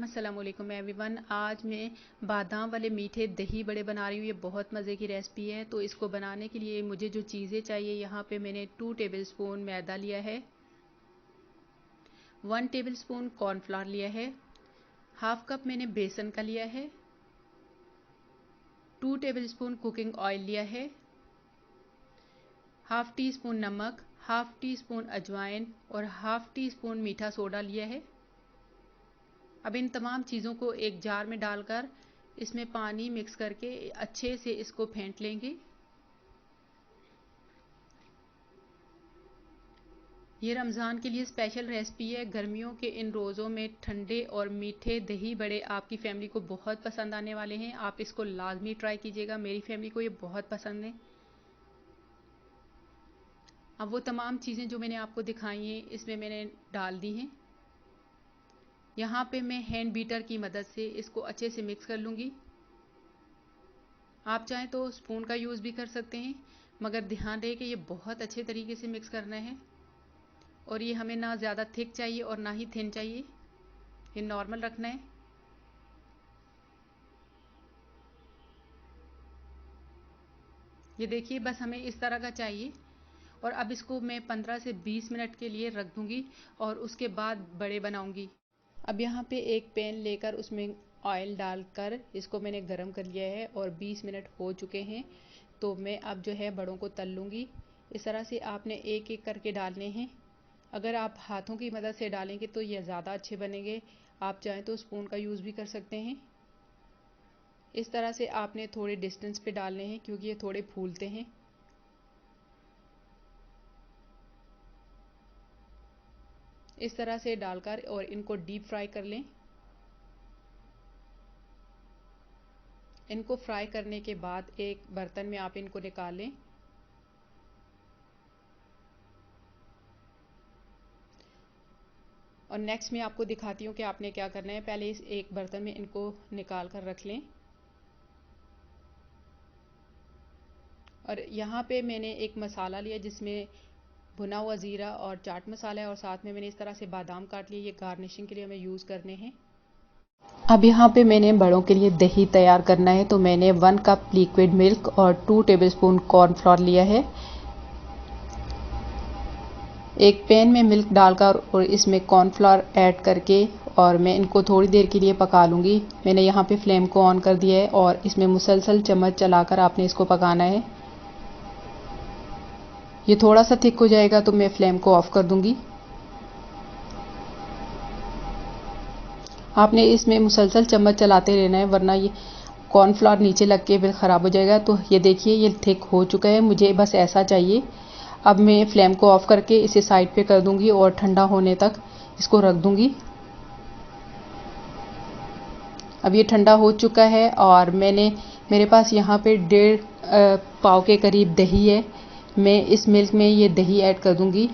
अस्सलाम वालेकुम एवरीवन। आज मैं बादाम वाले मीठे दही बड़े बना रही हूँ। ये बहुत मज़े की रेसिपी है। तो इसको बनाने के लिए मुझे जो चीज़ें चाहिए, यहाँ पे मैंने 2 टेबलस्पून मैदा लिया है, 1 टेबलस्पून कॉर्नफ्लावर लिया है, हाफ कप मैंने बेसन का लिया है, 2 टेबलस्पून कुकिंग ऑयल लिया है, हाफ टी स्पून नमक, हाफ टी स्पून अजवाइन और हाफ टी स्पून मीठा सोडा लिया है। अब इन तमाम चीज़ों को एक जार में डालकर इसमें पानी मिक्स करके अच्छे से इसको फेंट लेंगे। ये रमज़ान के लिए स्पेशल रेसिपी है। गर्मियों के इन रोज़ों में ठंडे और मीठे दही बड़े आपकी फैमिली को बहुत पसंद आने वाले हैं। आप इसको लाजमी ट्राई कीजिएगा। मेरी फैमिली को ये बहुत पसंद है। अब वो तमाम चीज़ें जो मैंने आपको दिखाई हैं इसमें मैंने डाल दी हैं। यहाँ पे मैं हैंड बीटर की मदद से इसको अच्छे से मिक्स कर लूँगी। आप चाहें तो स्पून का यूज़ भी कर सकते हैं, मगर ध्यान रहे कि ये बहुत अच्छे तरीके से मिक्स करना है। और ये हमें ना ज़्यादा थिक चाहिए और ना ही थिन चाहिए, ये नॉर्मल रखना है। ये देखिए, बस हमें इस तरह का चाहिए। और अब इसको मैं 15 से 20 मिनट के लिए रख दूँगी और उसके बाद बड़े बनाऊँगी। अब यहाँ पे एक पैन लेकर उसमें ऑयल डालकर इसको मैंने गरम कर लिया है और 20 मिनट हो चुके हैं। तो मैं अब जो है बड़ों को तल लूँगी। इस तरह से आपने एक एक करके डालने हैं। अगर आप हाथों की मदद से डालेंगे तो ये ज़्यादा अच्छे बनेंगे। आप चाहें तो स्पून का यूज़ भी कर सकते हैं। इस तरह से आपने थोड़े डिस्टेंस पे डालने हैं क्योंकि ये थोड़े फूलते हैं। इस तरह से डालकर और इनको डीप फ्राई कर लें। इनको फ्राई करने के बाद एक बर्तन में आप इनको निकाल लें। और नेक्स्ट मैं आपको दिखाती हूँ कि आपने क्या करना है। पहले इस एक बर्तन में इनको निकाल कर रख लें। और यहाँ पे मैंने एक मसाला लिया जिसमें भुना हुआ ज़ीरा और चाट मसाला है और साथ में मैंने इस तरह से बादाम काट लिए। ये गार्निशिंग के लिए हमें यूज़ करने हैं। अब यहाँ पे मैंने बड़ों के लिए दही तैयार करना है। तो मैंने 1 कप लिक्विड मिल्क और 2 टेबलस्पून कॉर्नफ्लोर लिया है। एक पैन में मिल्क डालकर और इसमें कॉर्नफ्लोर ऐड करके और मैं इनको थोड़ी देर के लिए पका लूँगी। मैंने यहाँ पे फ्लेम को ऑन कर दिया है और इसमें मुसलसल चम्मच चलाकर आपने इसको पकाना है। ये थोड़ा सा थिक हो जाएगा तो मैं फ्लेम को ऑफ कर दूँगी। आपने इसमें मुसलसल चम्मच चलाते रहना है, वरना ये कॉर्नफ्लोर नीचे लग के फिर ख़राब हो जाएगा। तो ये देखिए, ये थिक हो चुका है, मुझे बस ऐसा चाहिए। अब मैं फ्लेम को ऑफ करके इसे साइड पे कर दूंगी और ठंडा होने तक इसको रख दूंगी। अब ये ठंडा हो चुका है और मेरे पास यहाँ पे 1.5 पाव के करीब दही है। मैं इस मिल्क में ये दही ऐड कर दूंगी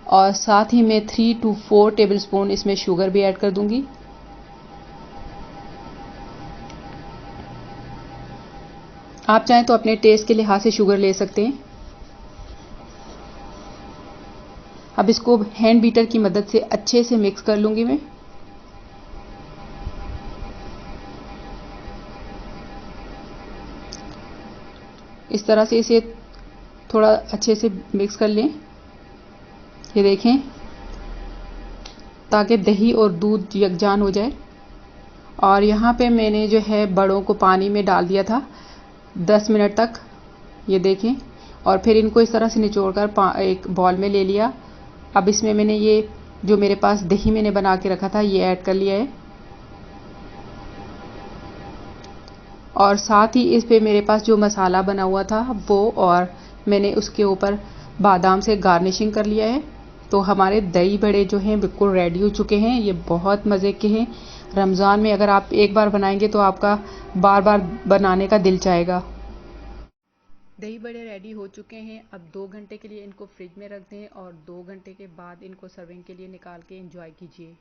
और साथ ही मैं 3 to 4 टेबलस्पून इसमें शुगर भी ऐड कर दूंगी। आप चाहें तो अपने टेस्ट के लिहाज से शुगर ले सकते हैं। अब इसको हैंड बीटर की मदद से अच्छे से मिक्स कर लूँगी मैं। इस तरह से इसे थोड़ा अच्छे से मिक्स कर लें। ये देखें, ताकि दही और दूध यकजान हो जाए। और यहाँ पे मैंने जो है बड़ों को पानी में डाल दिया था 10 मिनट तक। ये देखें, और फिर इनको इस तरह से निचोड़कर एक बॉल में ले लिया। अब इसमें मैंने ये जो मेरे पास दही मैंने बना के रखा था ये ऐड कर लिया है। और साथ ही इस पे मेरे पास जो मसाला बना हुआ था वो, और मैंने उसके ऊपर बादाम से गार्निशिंग कर लिया है। तो हमारे दही बड़े जो हैं बिल्कुल रेडी हो चुके हैं। ये बहुत मज़े के हैं। रमज़ान में अगर आप एक बार बनाएंगे तो आपका बार बार बनाने का दिल चाहेगा। दही बड़े रेडी हो चुके हैं। अब 2 घंटे के लिए इनको फ्रिज में रख दें और 2 घंटे के बाद इनको सर्विंग के लिए निकाल के एंजॉय कीजिए।